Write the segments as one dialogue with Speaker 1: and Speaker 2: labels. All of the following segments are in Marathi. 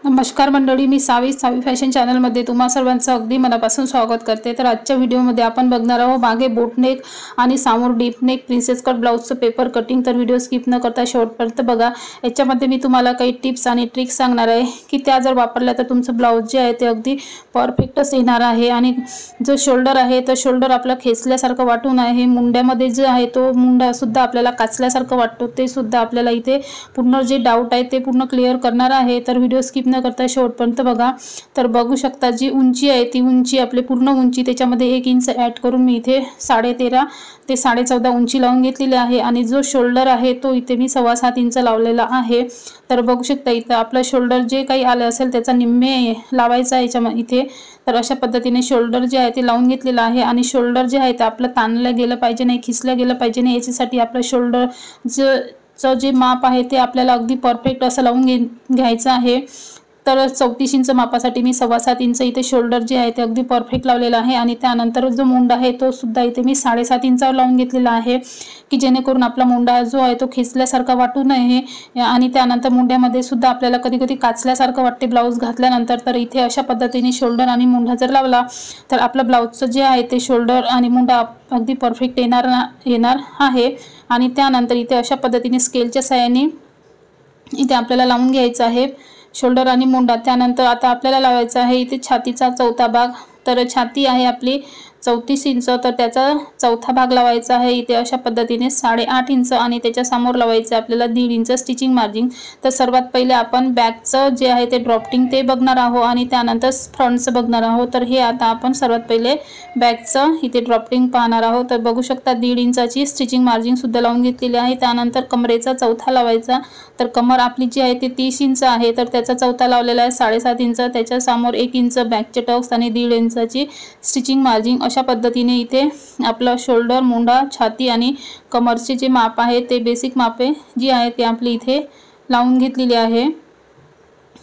Speaker 1: नमस्कार मंडळी, मी सावी फॅशन चॅनलमध्ये तुम्हा सर्वांचं अगदी मनापासून स्वागत करते। तर आजच्या व्हिडिओमध्ये आपण बघणार आहोत मागे बोटनेक आणि समोर डीप नेक प्रिन्सेस कट ब्लाउजचं पेपर कटिंग। तर व्हिडिओ स्किप न करता शेवटपर्यंत बघा। याच्यामध्ये मी तुम्हाला काही टिप्स आणि ट्रिक्स सांगणार आहे की त्या जर वापरल्या तर तुमचं ब्लाउज जे आहे ते अगदी परफेक्टच येणार आहे। आणि जो शोल्डर आहे तर शोल्डर आपला खेचल्यासारखं वाटू नये, मुंड्यामध्ये जे आहे तो मुंडा सुद्धा आपल्याला काचल्यासारखं वाटतो ते सुद्धा आपल्याला इथे पूर्ण जे डाऊट आहे ते पूर्ण क्लिअर करणार आहे। तर व्हिडिओ स्किप न करता शेवटपर्यंत बघा। तर बघू शकता जी उंची आहे ती उंची आपली पूर्ण उंची त्याच्यामध्ये 1 इंच ॲड करून मी इथे 13.5 ते 14.5 उंची लावून घेतलेली आहे। आणि जो शोल्डर आहे तो इथे मी 7.25 इंच लावलेला आहे। तर बघू शकता इथे आपला शोल्डर जे काही आले असेल त्याचा निम्मे लावायचा आहे इथे। तर अशा पद्धतीने शोल्डर जे आहे ते लावून घेतलेलं आहे। आणि शोल्डर जे आहे ते आपलं ताणलं गेलं पाहिजे नाही, खिसलं गेलं पाहिजे नाही, याच्यासाठी आपलं शोल्डर जे माप आहे ते आपल्याला अगदी परफेक्ट असं लावून घ्यायचं आहे। तर 34 इंच मापासाठी मी 7.25 इंच इथे शोल्डर जे आहे ते अगदी परफेक्ट लावलेला आहे। आणि त्यानंतर जो मुंडा आहे तो सुद्धा इथे मी 7.5 इंचावर लावून घेतलेला आहे की जेणेकरून आपला मुंडा जो आहे तो खेचल्यासारखा वाटू नये। आणि त्यानंतर मुंड्यामध्ये सुद्धा आपल्याला कधी कधी काचल्यासारखं वाटते ब्लाउज घातल्यानंतर। तर इथे अशा पद्धतीने शोल्डर आणि मुंडा जर लावला तर आपलं ब्लाउजचं जे आहे ते शोल्डर आणि मुंडा अगदी परफेक्ट येणार आहे। आणि त्यानंतर इथे अशा पद्धतीने स्केलच्या साहाय्याने इथे आपल्याला लावून घ्यायचं आहे शोल्डर आणि मुंडा। त्यानंतर आता आपल्याला लावायचा आहे इथे छातीचा चौथा भाग। तर छाती आहे आपली 34 इंच, तर त्याचा चौथा भाग लावायचा आहे इथे अशा पद्धतीने 8.5 इंच। आणि त्याच्या समोर लावायचं आपल्याला 1.5 इंच स्टिचिंग मार्जिन। तर सर्वात पहिले आपण बॅकचं जे आहे ते ड्रॉफ्टिंग ते बघणार आहोत आणि त्यानंतर फ्रंटचं बघणार आहोत। तर हे आता आपण सर्वात पहिले बॅकचं इथे ड्रॉफ्टिंग पाहणार आहोत। तर बघू शकता 1.5 इंचाची स्टिचिंग मार्जिन सुद्धा लावून घेतलेली आहे। त्यानंतर कमरेचा चौथा लावायचा। तर कमर आपली जी आहे ते 30 इंच आहे, तर त्याचा चौथा लावलेला आहे 7.5 इंच। त्याच्या समोर 1 इंच बॅकचे टक्स आणि 1.5 इंचाची स्टिचिंग मार्जिन। अशा पद्धतीने इथे आपला शोल्डर, मुंडा, छाती आणि कमरचे जे माप आहे ते बेसिक मापे जी आहे ते आपली इथे लावून घेतलेली आहे।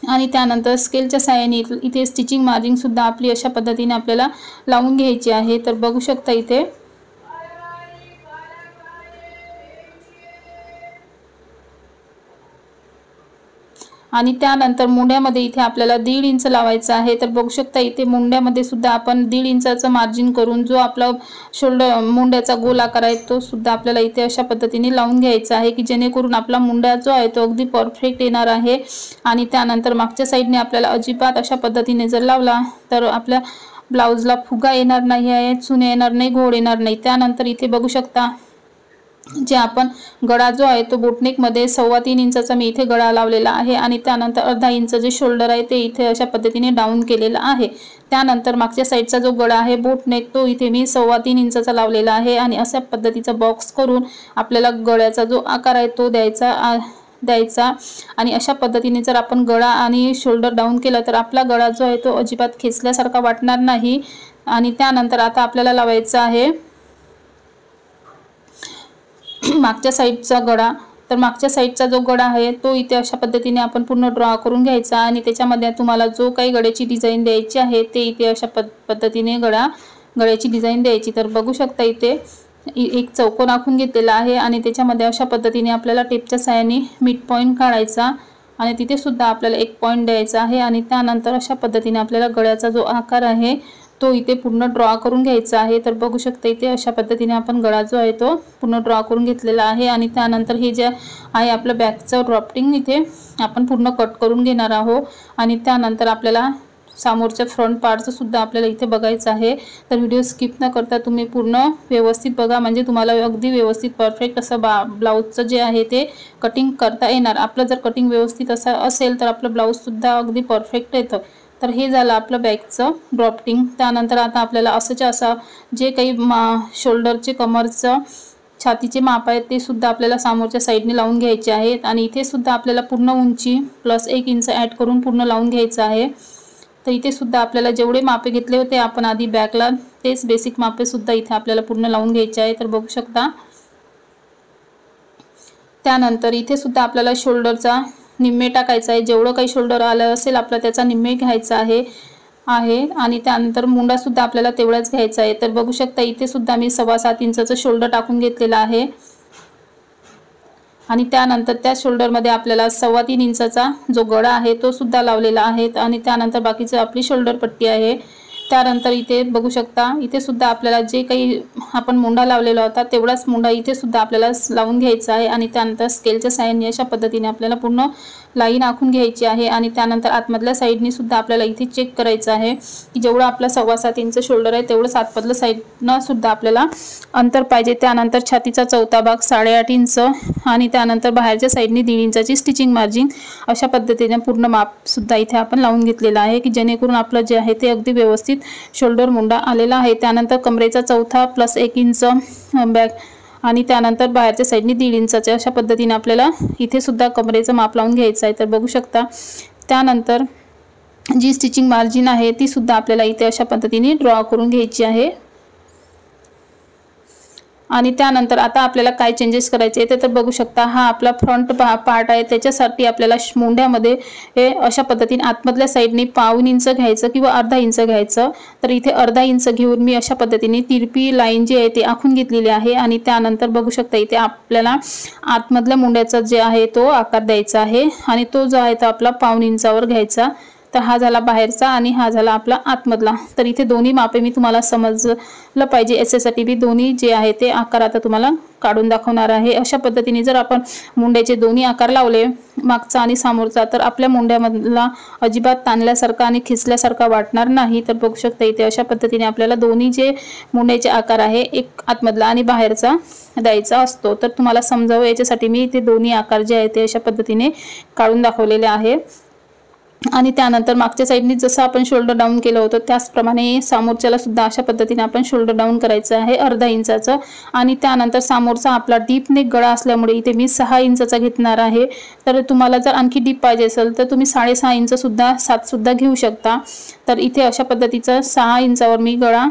Speaker 1: आणि त्यानंतर स्केलच्या साहाय्याने इथे स्टिचिंग मार्जिन सुद्धा आपली अशा पद्धतीने आपल्याला लावून घ्यायची आहे। तर बघू शकता इथे आणि त्यानंतर मुंड्यामध्ये इथे आपल्याला 1.5 इंच लावायचं आहे। तर बघू शकता इथे मुंड्यामध्ये सुद्धा आपण 1.5 इंचाचं मार्जिन करून जो आपला शोल्डर मुंड्याचा गोल आकार आहे तो सुद्धा आपल्याला इथे अशा पद्धतीने लावून घ्यायचा आहे की जेणेकरून आपला मुंडा जो आहे तो अगदी परफेक्ट येणार आहे। आणि त्यानंतर मागच्या साईडने आपल्याला अजिबात अशा पद्धतीने जर लावला तर आपल्या ब्लाउजला फुगा येणार नाही आहे, चुने येणार नाही, घोड येणार नाही। त्यानंतर इथे बघू शकता जे आपण गळा जो आहे तो बोटनेकमध्ये 3.25 इंचाचा मी इथे गळा लावलेला आहे। आणि त्यानंतर अर्धा इंच जे शोल्डर आहे ते इथे अशा पद्धतीने डाऊन केलेला आहे। त्यानंतर मागच्या साईडचा जो गळा आहे बोटनेक तो इथे मी 3.25 इंचाचा लावलेला आहे। आणि अशा पद्धतीचा बॉक्स करून आपल्याला गळ्याचा जो आकार आहे तो द्यायचा। आणि अशा पद्धतीने जर आपण गळा आणि शोल्डर डाऊन केला तर आपला गळा जो आहे तो अजिबात खेचल्यासारखा वाटणार नाही। आणि त्यानंतर आता आपल्याला लावायचा आहे मागच्या साईडचा गळा। तर मागच्या साईडचा जो गळा आहे तो इथे अशा पद्धतीने आपण पूर्ण ड्रॉ करून घ्यायचा। आणि त्याच्यामध्ये तुम्हाला जो काही गळ्याची डिझाईन द्यायची आहे ते इथे अशा पद्धतीने गळ्याची डिझाईन द्यायची। तर बघू शकता इथे एक चौकोन आखून घेतलेला आहे आणि त्याच्यामध्ये अशा पद्धतीने आपल्याला टेपच्या साहाय्याने मिड पॉईंट काढायचा आणि तिथे सुद्धा आपल्याला एक पॉईंट द्यायचा आहे। आणि त्यानंतर अशा पद्धतीने आपल्याला गळ्याचा जो आकार आहे तो इथे पूर्ण ड्रॉ करून घ्यायचा आहे। तर बघू शकता इथे अशा पद्धतीने आपण गळा जो आहे तो पूर्ण ड्रॉ करून घेतलेला आहे। आणि त्यानंतर हे जे आहे आपलं बॅकचं ड्रॉफ्टिंग इथे आपण पूर्ण कट करून घेणार आहोत। आणि त्यानंतर आपल्याला समोरच्या फ्रंट पार्टचं सुद्धा आपल्याला इथे बघायचं आहे। तर व्हिडिओ स्किप न करता तुम्ही पूर्ण व्यवस्थित बघा, म्हणजे तुम्हाला अगदी व्यवस्थित परफेक्ट असं ब्लाउजचं जे आहे ते कटिंग करता येणार। आपलं जर कटिंग व्यवस्थित असं असेल तर आपलं ब्लाउजसुद्धा अगदी परफेक्ट येतं। तर हे झालं आपलं बॅकचं ड्रॉफ्टिंग। त्यानंतर आता आपल्याला असं जे काही शोल्डरचे, कमरचं, छातीचे माप आहेत ते सुद्धा आपल्याला समोरच्या साईडने लावून घ्यायचे आहेत। आणि इथे सुद्धा आपल्याला पूर्ण उंची प्लस 1 इंच ॲड करून पूर्ण लावून घ्यायचं आहे। तर इथे सुद्धा आपल्याला जेवढे मापे घेतले होते आपण आधी बॅकला तेच बेसिक मापे सुद्धा इथे आपल्याला पूर्ण लावून घ्यायचे आहे। तर बघू शकता त्यानंतर इथे सुद्धा आपल्याला शोल्डरचा निम्मे टाकायचा आहे। जेवढं काही शोल्डर आलं असेल आपला त्याचा निम्मे घ्यायचा आहे। आणि त्यानंतर मुंडा सुद्धा आपल्याला तेवढाच घ्यायचा आहे। तर बघू शकता इथे सुद्धा मी 7.25 इंचाचं शोल्डर टाकून घेतलेला आहे। आणि त्यानंतर त्या शोल्डरमध्ये आपल्याला 3.25 इंचाचा जो गळा आहे तो सुद्धा लावलेला आहे आणि त्यानंतर बाकीचं आपली शोल्डर पट्टी आहे। त्यानंतर इथे बघू शकता, इथे सुद्धा आपल्याला जे काही आपण मुंडा लावलेला होता तेवढाच मुंडा इथे सुद्धा आपल्याला लावून घ्यायचा आहे आणि त्यानंतर स्केलच्या साहाय्याने अशा पद्धतीने आपल्याला पूर्ण लाईन आखून घ्यायची आहे। आणि त्यानंतर आतमधल्या साईडनी सुद्धा आपल्याला इथे चेक करायचं आहे की जेवढं आपला 7.25 इंच शोल्डर आहे तेवढंच आतमधल्या साईडनं सुद्धा आपल्याला अंतर पाहिजे। त्यानंतर छातीचा चौथा भाग 8.5 इंच आणि त्यानंतर बाहेरच्या साईडनी 1.5 इंचाची स्टिचिंग मार्जिन अशा पद्धतीने पूर्ण माप सुद्धा इथे आपण लावून घेतलेला आहे की जेणेकरून आपलं जे आहे ते अगदी व्यवस्थित शोल्डर मुंडा आलेला आहे। त्यानंतर कमरेचा चौथा प्लस 1 इंच बॅक आणि त्यानंतर बाहेरच्या साईडनी 1.5 इंचाच्या अशा पद्धतीने आपल्याला इथे सुद्धा कमरेचं माप लावून घ्यायचं आहे। तर बघू शकता, त्यानंतर जी स्टिचिंग मार्जिन आहे ती सुद्धा आपल्याला इथे अशा पद्धतीने ड्रॉ करून घ्यायची आहे। आणि त्यानंतर आता आपल्याला काय चेंजेस करायचे ते तर बघू शकता, हा आपला फ्रंट पार्ट आहे त्याच्यासाठी आपल्याला मुंड्यामध्ये हे अशा पद्धतीने आतमधल्या साईडनी 1.25 इंच घ्यायचं किंवा अर्धा इंच घ्यायचं। तर इथे अर्धा इंच घेऊन मी अशा पद्धतीने तिरपी लाईन जी आहे ती आखून घेतलेली आहे आणि त्यानंतर बघू शकता इथे आपल्याला आतमधल्या मुंड्याचा जे आहे तो आकार द्यायचा आहे आणि तो जो आहे तो आपला 1.25 इंचावर घ्यायचा। तर हा झाला बाहेरचा आणि हा झाला आपला आतमधला। तर इथे दोन्ही मापे मी तुम्हाला समजलं पाहिजे याच्यासाठी मी दोन्ही जे आहे ते आकार आता तुम्हाला काढून दाखवणार आहे। अशा पद्धतीने जर आपण मुंड्याचे दोन्ही आकार लावले, मागचा आणि समोरचा, तर आपल्या मुंड्यामधला अजिबात ताणल्यासारखा आणि खिचल्यासारखा वाटणार नाही। तर बघू शकता इथे अशा पद्धतीने आपल्याला दोन्ही जे मुंड्याचे आकार आहे, एक आतमधला आणि बाहेरचा द्यायचा असतो। तर तुम्हाला समजावं याच्यासाठी मी इथे दोन्ही आकार जे आहे ते अशा पद्धतीने काढून दाखवलेले आहे। आणि त्यानंतर मागच्या साईडनी जसं आपण शोल्डर डाऊन केलं होतं त्याचप्रमाणे समोरच्याला सुद्धा अशा पद्धतीने आपण शोल्डर डाऊन करायचं आहे अर्धा इंचाचं। आणि त्यानंतर समोरचा आपला डीप नेक गळा असल्यामुळे इथे मी 6 इंचाचा घेणार आहे। तर तुम्हाला जर आणखी डीप पाहिजे असेल तर तुम्ही 6.5 इंच सुद्धा 7 सुद्धा घेऊ शकता। तर इथे अशा पद्धतीचा 6 इंचावर मी गळा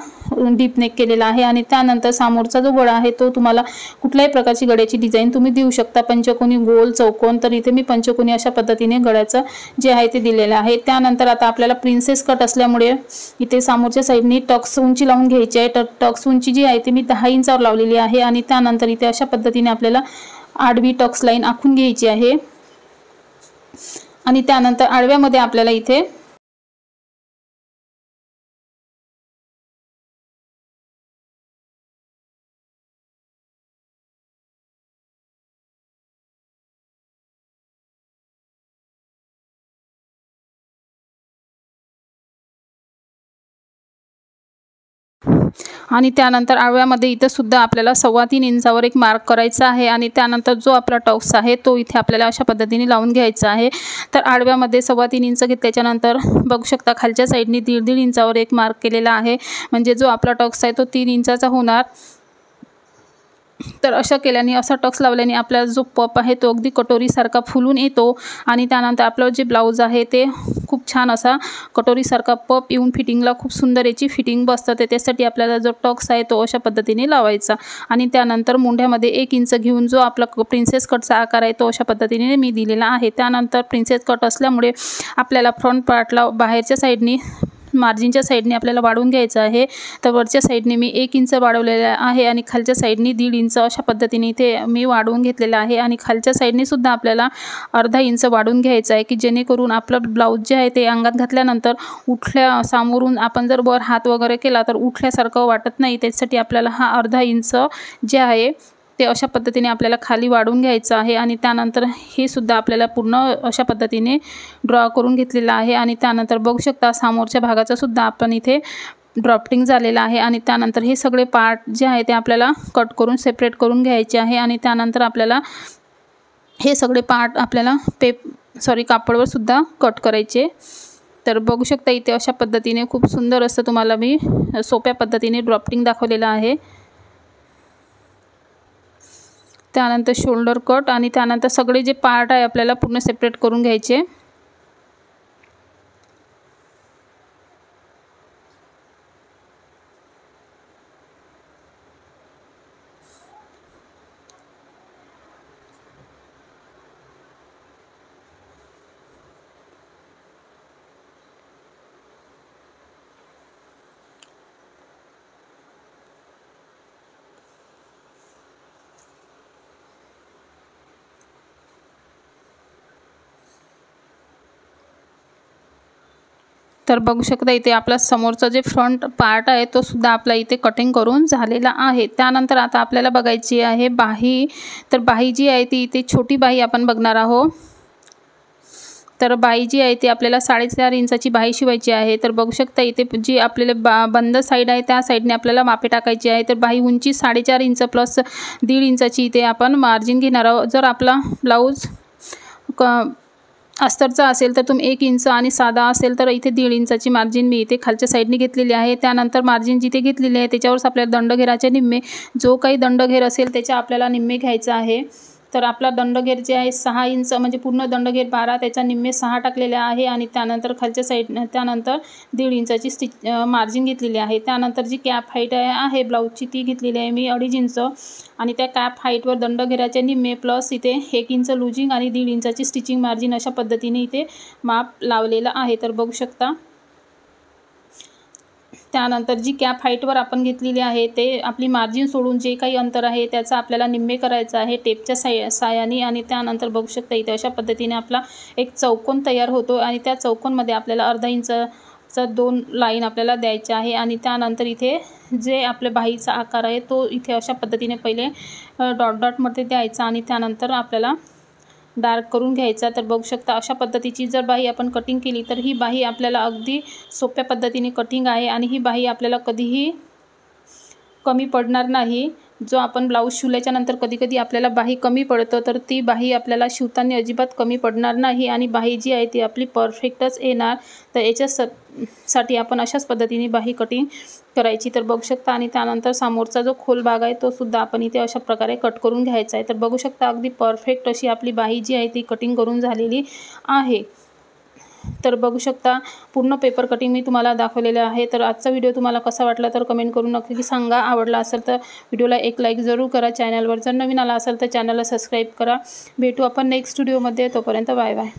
Speaker 1: डीप नेक केलेला आहे आणि त्यानंतर समोरचा जो गळा आहे तो तुम्हाला कुठल्याही प्रकारची गळ्याची डिझाइन तुम्ही देऊ शकता, पंचकोनी, गोल, चौकोन। तर इथे मी पंचकोनी अशा पद्धतीने गळ्याचं जे आहे ते दिलेलं आहे। त्यानंतर आता आपल्याला प्रिन्सेस कट असल्यामुळे इथे समोरच्या साईडनी टक्स उंची लावून घ्यायची आहे। तर टक्स उंची जी आहे ती मी 10 इंचावर लावलेली आहे आणि त्यानंतर इथे अशा पद्धतीने आपल्याला आडवी टक्स लाईन आखून घ्यायची आहे। आणि त्यानंतर आडव्यामध्ये आपल्याला इथे आडव्यामध्ये इथे सुद्धा आपल्याला 3.25 इंचावर एक मार्क करायचा आहे आणि त्यानंतर जो आपला टक्स आहे तो इथे आपल्याला अशा पद्धतीने लावून घ्यायचा आहे। तर आडव्यामध्ये 3.25 इंच घेतल्याच्यानंतर बघू शकता खालच्या साईडनी 1.5 इंचावर एक मार्क केलेला आहे, म्हणजे जो आपला टक्स आहे तो 3 इंचाचा होणार। तर अशा केल्याने, असा टक्स लावल्याने आपला जो पप आहे तो अगदी कटोरीसारखा फुलून येतो आणि त्यानंतर आपलं जे ब्लाऊज आहे ते खूप छान असा कटोरीसारखा पप येऊन फिटिंगला खूप सुंदर याची फिटिंग बसतं। त्यासाठी आपल्याला जो टक्स आहे तो अशा पद्धतीने लावायचा आणि त्यानंतर मुंड्यामध्ये 1 इंच घेऊन जो आपला प्रिन्सेस कटचा आकार आहे तो अशा पद्धतीने मी दिलेला आहे। त्यानंतर प्रिन्सेस कट असल्यामुळे आपल्याला फ्रंट पार्टला बाहेरच्या साईडनी मार्जिनच्या साईडने आपल्याला वाढवून घ्यायचं आहे। तर वरच्या साईडने मी 1 इंच वाढवलेला आहे आणि खालच्या साईडने 1.5 इंच अशा पद्धतीने इथे मी वाढवून घेतलेला आहे आणि खालच्या साईडने सुद्धा आपल्याला अर्धा इंच वाढवून घ्यायचं आहे की जेणेकरून आपलं ब्लाऊज जे आहे ते अंगात घातल्यानंतर समोरून आपण जर वर हात वगैरे केला तर उठल्यासारखं वाटत नाही। त्यासाठी आपल्याला हा अर्धा इंच जे आहे ते अशा पद्धतीने आपल्याला खाली वाढवून घ्यायचं आहे आणि त्यानंतर हे सुद्धा आपल्याला पूर्ण अशा पद्धतीने ड्रॉ करून घेतलेलं आहे। आणि त्यानंतर बघू शकता समोरच्या भागाचा सुद्धा आपण इथे ड्रॉफ्टिंग झालेला आहे आणि त्यानंतर हे सगळे पार्ट जे आहे ते आपल्याला कट करून सेपरेट करून घ्यायचे आहे आणि त्यानंतर आपल्याला हे सगळे पार्ट आपल्याला कापडवर सुद्धा कट करायचे। तर बघू शकता इथे अशा पद्धतीने खूप सुंदर असं तुम्हाला मी सोप्या पद्धतीने ड्रॉफ्टिंग दाखवलेलं आहे। त्यानंतर शोल्डर कट आणि त्यानंतर सगळे जे पार्ट आहे आपल्याला पूर्ण सेपरेट करून घ्यायचे। तर बघू शकता इथे आपला समोरचा जे फ्रंट पार्ट आहे तो सुद्धा आपला इथे कटिंग करून झालेला आहे। त्यानंतर आता आपल्याला बघायची आहे बाही। तर बाही जी आहे ती इथे छोटी बाही आपण बघणार आहोत। तर बाही जी आहे ती आपल्याला 4.5 इंचाची बाही शिवायची आहे। तर बघू शकता इथे जी आपल्याला बंद साईड आहे त्या साईडने आपल्याला मापे टाकायची आहे। तर बाही उंची 4.5 इंच प्लस 1.5 इंचाची इथे आपण मार्जिन घेणार आहोत। जर आपला ब्लाऊज अस्तरचा असेल तर तुम्ही 1 इंच आणि साधा असेल तर इथे 1.5 इंचाची मार्जिन मी इथे खालच्या साईडने घेतलेली आहे। त्यानंतर मार्जिन जिथे घेतलेली आहे त्याच्यावर आपल्याला दंडघेराचे निम्मे, जो काही दंडघेर असेल त्याच्या आपल्याला निम्मे घ्यायचा आहे। तर आपला दंडघेर जे आहे 6 इंच म्हणजे पूर्ण दंडघेर 12, त्याच्या निम्मे 6 टाकलेले आहे आणि त्यानंतर खालच्या साईडने त्यानंतर 1.5 इंचाची मार्जिन घेतलेली आहे। त्यानंतर जी कॅप हाईट आहे ब्लाऊजची ती घेतलेली आहे मी 2.5 इंच आणि त्या कॅप हाईटवर दंडघेराचे निम्मे प्लस इथे 1 इंच लूजिंग आणि 1.5 इंचाची स्टिचिंग मार्जिन अशा पद्धतीने इथे माप लावलेलं आहे। तर बघू शकता त्यानंतर जी कॅप हाईटवर आपण घेतलेली आहे ते आपली मार्जिन सोडून जे काही अंतर आहे त्याचा आपल्याला निम्मे करायचं आहे टेपच्या साहाय्याने आणि त्यानंतर बघू शकता इथे अशा पद्धतीने आपला एक चौकोन तयार होतो आणि त्या चौकोनमध्ये आपल्याला 1/2 इंचचा 2 लाईन आपल्याला द्यायच्या आहे आणि त्यानंतर इथे जे आपल्या बाहीचा आकार आहे तो इथे अशा पद्धतीने पहिले डॉट डॉटमध्ये द्यायचा आणि त्यानंतर आपल्याला डार्क करून घ्यायचा। तर बघू शकता अशा पद्धतीची जर बाही आपण कटिंग केली तर ही बाही आपल्याला अगदी सोप्या पद्धतीने कटिंग आहे आणि ही बाही आपल्याला कधीही कमी पडणार नाही। जो आपण ब्लाऊज शिवल्याच्या नंतर कधी आपल्याला बाही कमी पडतं तर ती बाही आपल्याला शिवताना अजिबात कमी पडणार नाही आणि बाही जी आहे ती आपली परफेक्टच येणार। तर याच्यासाठी आपण अशाच पद्धतीने बाही कटिंग करायची। तर बघू शकता आणि त्यानंतर समोरचा जो खोल भाग आहे तो सुद्धा आपण इथे अशा प्रकारे कट करून घ्यायचा आहे। तर बघू शकता अगदी परफेक्ट अशी आपली बाही जी आहे ती कटिंग करून झालेली आहे। तर बघू शकता पूर्ण पेपर कटिंग मी तुम्हाला दाखवलेलं आहे। तर आजचा व्हिडिओ तुम्हाला कसा वाटला तर कमेंट करून नक्की सांगा। आवडला असेल तर व्हिडिओला एक लाईक जरूर करा। चॅनलवर जर नवीन आला असेल तर चॅनलला सबस्क्राईब करा। भेटू आपण नेक्स्ट व्हिडिओमध्ये, तोपर्यंत बाय बाय।